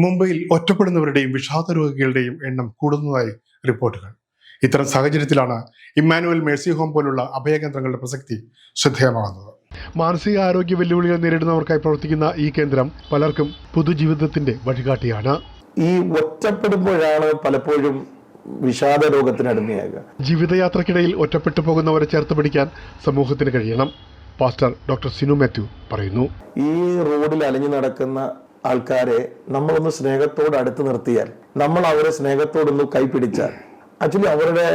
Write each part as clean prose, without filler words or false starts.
മുംബൈയിൽ ഒറ്റപ്പെടുന്നവരുടെയും വിഷാദ രോഗികളുടെയും എണ്ണം കൂടുന്നതായി റിപ്പോർട്ടുകൾ. ഇത്തരം സാഹചര്യത്തിലാണ് ഇമ്മാനുവൽ മേഴ്സി ഹോം പോലുള്ള അഭയകേന്ദ്രങ്ങളുടെ പ്രസക്തി ശ്രദ്ധേയമാകുന്നത്. മാനസികാരോഗ്യ വെല്ലുവിളികൾ നേരിടുന്നവർക്കായി പ്രവർത്തിക്കുന്ന ഈ കേന്ദ്രം പലർക്കും പൊതുജീവിതത്തിന്റെ വഴികാട്ടിയാണ്. ഈ ഒറ്റപ്പെടുമ്പോഴാണ് പലപ്പോഴും വിഷാദ രോഗത്തിനടിമയാകുക. ജീവിതയാത്രക്കിടയിൽ ഒറ്റപ്പെട്ടു പോകുന്നവരെ ചേർത്ത് പിടിക്കാൻ സമൂഹത്തിന് കഴിയണം. പാസ്റ്റർ ഡോക്ടർ സിനു മാത്യു പറയുന്നു. ഈ റോഡിൽ അലഞ്ഞു നടക്കുന്ന ആൾക്കാരെ നമ്മളൊന്ന് സ്നേഹത്തോട് അടുത്ത് നിർത്തിയാൽ, നമ്മൾ അവരെ സ്നേഹത്തോടൊന്ന് കൈപിടിച്ചാൽ ആക്ച്വലി അവരുടെ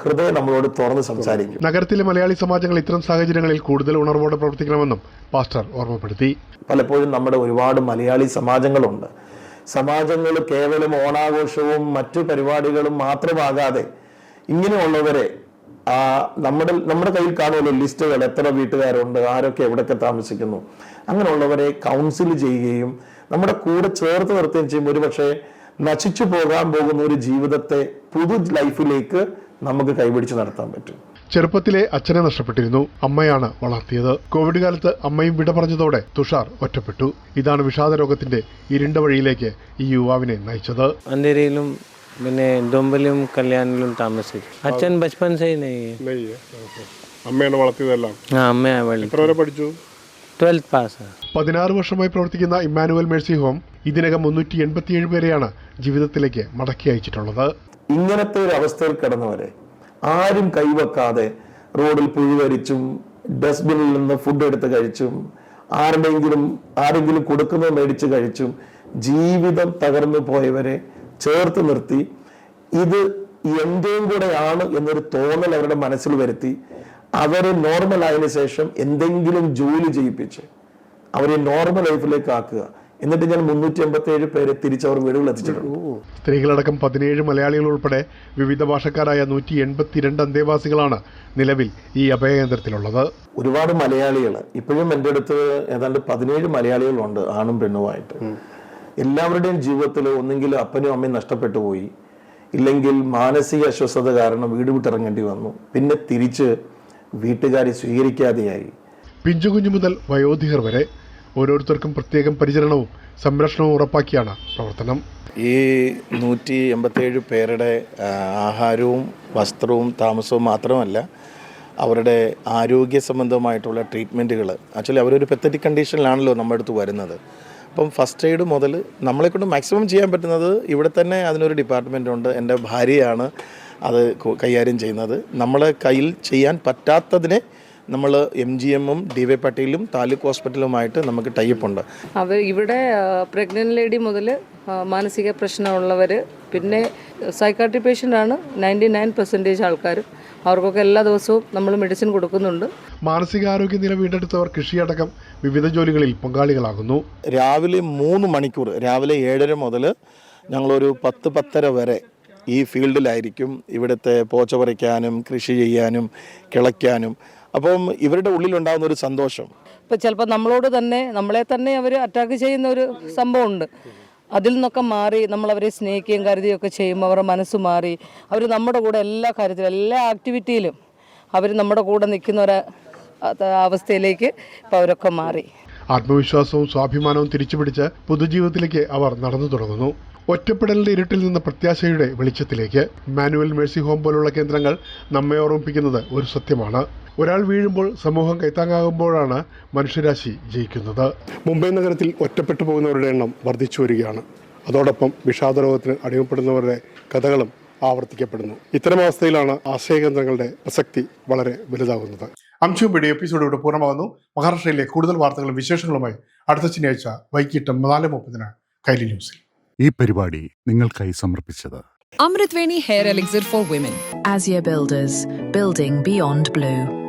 ഹൃദയം നമ്മളോട് തുറന്ന് സംസാരിക്കും. നഗരത്തിലെ മലയാളി സമാജങ്ങൾ ഇത്തരം സാഹചര്യങ്ങളിൽ കൂടുതൽ ഉണർവോടെ പ്രവർത്തിക്കണമെന്നും പാസ്റ്റർ ഓർമ്മപ്പെടുത്തി. പലപ്പോഴും നമ്മുടെ ഒരുപാട് മലയാളി സമാജങ്ങളുണ്ട്. സമാജങ്ങൾ കേവലം ഓണാഘോഷവും മറ്റു പരിപാടികളും മാത്രമാകാതെ ഇങ്ങനെയുള്ളവരെ നമ്മുടെ കയ്യിൽ കാണുമല്ലോ ലിസ്റ്റുകൾ, എത്ര വീട്ടുകാരുണ്ട്, ആരൊക്കെ എവിടെയൊക്കെ താമസിക്കുന്നു, അങ്ങനെയുള്ളവരെ കൗൺസിൽ ചെയ്യുകയും നമ്മുടെ കൂടെ ചേർത്ത് നിർത്തുകയും ചെയ്യുമ്പോൾ ഒരുപക്ഷെ നശിച്ചു പോകാൻ പോകുന്ന ഒരു ജീവിതത്തെ പുതു ലൈഫിലേക്ക് നമുക്ക് കൈപിടിച്ച് നടത്താൻ പറ്റും. ചെറുപ്പത്തിലെ അച്ഛനെ നഷ്ടപ്പെട്ടിരുന്നു. അമ്മയാണ് വളർത്തിയത്. കോവിഡ് കാലത്ത് അമ്മയും വിട പറഞ്ഞതോടെ തുഷാർ ഒറ്റപ്പെട്ടു. ഇതാണ് വിഷാദ രോഗത്തിന്റെ ഇരുണ്ട വഴിയിലേക്ക് ഈ യുവാവിനെ നയിച്ചത്. അന്തേരിയിലും പിന്നെ ഡൊമ്പലും കല്യാണിലും താമസിച്ചു. അച്ഛൻ ബച്ചപ്പൻ സേ അമ്മയാണ് വളർത്തിയതെല്ലാം. പഠിച്ചു. 12th pass. 16 വർഷമായി പ്രവർത്തിക്കുന്ന ഇമ്മാനുവൽ മേഴ്സി ഹോം ഇതിനകം 387 പേരെയാണ് ജീവിതത്തിലേക്ക് മടക്കി അയച്ചിട്ടുള്ളത്. ഇങ്ങനത്തെ ഒരു അവസ്ഥയിൽ കിടന്നവരെ ആരും കൈവെക്കാതെ റോഡിൽ പുഴുവരിച്ചും ഡസ്റ്റ്ബിനിൽ നിന്ന് ഫുഡ് എടുത്ത് കഴിച്ചും ആരെങ്കിലും കൊടുക്കുന്നത് മേടിച്ച് കഴിച്ചും ജീവിതം തകർന്നു പോയവരെ ചേർത്ത് നിർത്തി ഇത് എന്റെയും കൂടെയാണ് എന്നൊരു തോന്നൽ അവരുടെ മനസ്സിൽ വരുത്തി അവരെ നോർമൽ ആയതിനു ശേഷം എന്തെങ്കിലും ജോലി ചെയ്യിപ്പിച്ച് അവരെ നോർമൽ ലൈഫിലേക്ക് ആക്കുക. എന്നിട്ട് ഞാൻ 387 പേരെ തിരിച്ചവർ വീടുകളിൽ എത്തിച്ചിട്ടുണ്ട്. സ്ത്രീകളടക്കം 17 മലയാളികൾ ഉൾപ്പെടെ വിവിധ ഭാഷക്കാരായ 182 അന്തേവാസികളാണ് നിലവിൽ ഈ അഭയകേന്ദ്രത്തിലുള്ളത്. ഒരുപാട് മലയാളികൾ ഇപ്പോഴും എൻ്റെ അടുത്ത് ഏതാണ്ട് 17 മലയാളികളുണ്ട്, ആണും പെണ്ണുമായിട്ട്. എല്ലാവരുടെയും ജീവിതത്തിൽ ഒന്നെങ്കിൽ അപ്പനും അമ്മയും നഷ്ടപ്പെട്ടു പോയി, ഇല്ലെങ്കിൽ മാനസിക അസ്വസ്ഥത കാരണം വീട് വിട്ടിറങ്ങേണ്ടി വന്നു, പിന്നെ തിരിച്ച് വീട്ടുകാരെ സ്വീകരിക്കാതെയായി. പിഞ്ചുകുഞ്ഞു മുതൽ വയോധികർ വരെ ഓരോരുത്തർക്കും പ്രത്യേകം പരിചരണവും സംരക്ഷണവും ഉറപ്പാക്കിയാണ് പ്രവർത്തനം. ഈ 187 പേരുടെ ആഹാരവും വസ്ത്രവും താമസവും മാത്രമല്ല, അവരുടെ ആരോഗ്യ സംബന്ധമായിട്ടുള്ള ട്രീറ്റ്മെൻറ്റുകൾ ആക്ച്വലി അവരൊരു പെത്തറ്റിക് കണ്ടീഷനിലാണല്ലോ നമ്മുടെ അടുത്ത് വരുന്നത്. അപ്പം ഫസ്റ്റ് എയ്ഡ് മുതൽ നമ്മളെക്കൊണ്ട് മാക്സിമം ചെയ്യാൻ പറ്റുന്നത് ഇവിടെ തന്നെ അതിനൊരു ഡിപ്പാർട്ട്മെൻ്റ് ഉണ്ട്. എൻ്റെ ഭാര്യയാണ് അത് കൈകാര്യം ചെയ്യുന്നത്. നമ്മളെ കയ്യിൽ ചെയ്യാൻ പറ്റാത്തതിനെ നമ്മൾ MGMഉം DY പട്ടേലും താലൂക്ക് ഹോസ്പിറ്റലുമായിട്ട് നമുക്ക് ടൈപ്പ് ഉണ്ട്. അവർ ഇവിടെ പ്രഗ്നന്റ് ലേഡി മുതൽ മാനസിക പ്രശ്നമുള്ളവർ, പിന്നെ സൈക്കാട്രി പേഷ്യൻ്റാണ് 99% ആൾക്കാരും. അവർക്കൊക്കെ എല്ലാ ദിവസവും നമ്മൾ മെഡിസിൻ കൊടുക്കുന്നുണ്ട്. മാനസികാരോഗ്യ നില വീണ്ടെടുത്തവർ കൃഷിയടക്കം വിവിധ ജോലികളിൽ പങ്കാളികളാകുന്നു. രാവിലെ 3 മണിക്കൂർ, രാവിലെ 7:30 മുതൽ ഞങ്ങളൊരു 10-10:30 വരെ ഈ ഫീൽഡിലായിരിക്കും. ഇവിടുത്തെ പോച്ച പറിക്കാനും കൃഷി ചെയ്യാനും കിളയ്ക്കാനും. അപ്പം ഇവരുടെ ഉള്ളിലുണ്ടാകുന്ന ഒരു സന്തോഷം, ഇപ്പം ചിലപ്പോൾ നമ്മളെ തന്നെ അവർ അറ്റാക്ക് ചെയ്യുന്ന ഒരു സംഭവമുണ്ട്. അതിൽ നിന്നൊക്കെ മാറി നമ്മളവരെ സ്നേഹിക്കുകയും കരുതുകയൊക്കെ ചെയ്യുമ്പോൾ അവരുടെ മനസ്സ് മാറി അവർ നമ്മുടെ കൂടെ എല്ലാ കാര്യത്തിലും എല്ലാ ആക്ടിവിറ്റിയിലും അവർ നമ്മുടെ കൂടെ നിൽക്കുന്ന ഒരു അവസ്ഥയിലേക്ക് ഇപ്പം അവരൊക്കെ മാറി. ആത്മവിശ്വാസവും സ്വാഭിമാനവും തിരിച്ചുപിടിച്ച് പൊതുജീവിതത്തിലേക്ക് അവർ നടന്നു തുടങ്ങുന്നു. ഒറ്റപ്പെടലിന്റെ ഇരുട്ടിൽ നിന്ന് പ്രത്യാശയുടെ വെളിച്ചത്തിലേക്ക്. ഇമ്മാനുവൽ മേഴ്സി ഹോം പോലുള്ള കേന്ദ്രങ്ങൾ നമ്മെ ഓർമ്മിപ്പിക്കുന്നത് ഒരു സത്യമാണ്. ഒരാൾ വീഴുമ്പോൾ സമൂഹം കൈത്താങ്ങാകുമ്പോഴാണ് മനുഷ്യരാശി ജയിക്കുന്നത്. മുംബൈ നഗരത്തിൽ ഒറ്റപ്പെട്ടു പോകുന്നവരുടെ എണ്ണം വർദ്ധിച്ചു വരികയാണ്. അതോടൊപ്പം വിഷാദരോഗത്തിന് അടിമപ്പെടുന്നവരുടെ കഥകളും ആവർത്തിക്കപ്പെടുന്നു. ഇത്തരം അവസ്ഥയിലാണ് ആശ്രയകേന്ദ്രങ്ങളുടെ പ്രസക്തി വളരെ വലുതാകുന്നത്. അംശും എപ്പിസോഡോട് പൂർണ്ണമാകുന്നു. മഹാരാഷ്ട്രയിലെ കൂടുതൽ വാർത്തകളും വിശേഷങ്ങളുമായി അടുത്ത ശനിയാഴ്ച വൈകിട്ട് 4:30 കൈലി ന്യൂസിൽ. ഈ പരിപാടി നിങ്ങൾക്കായി സമർപ്പിച്ചത് Amritveni Hair Elixir for Women. Azure Builders, building beyond blue.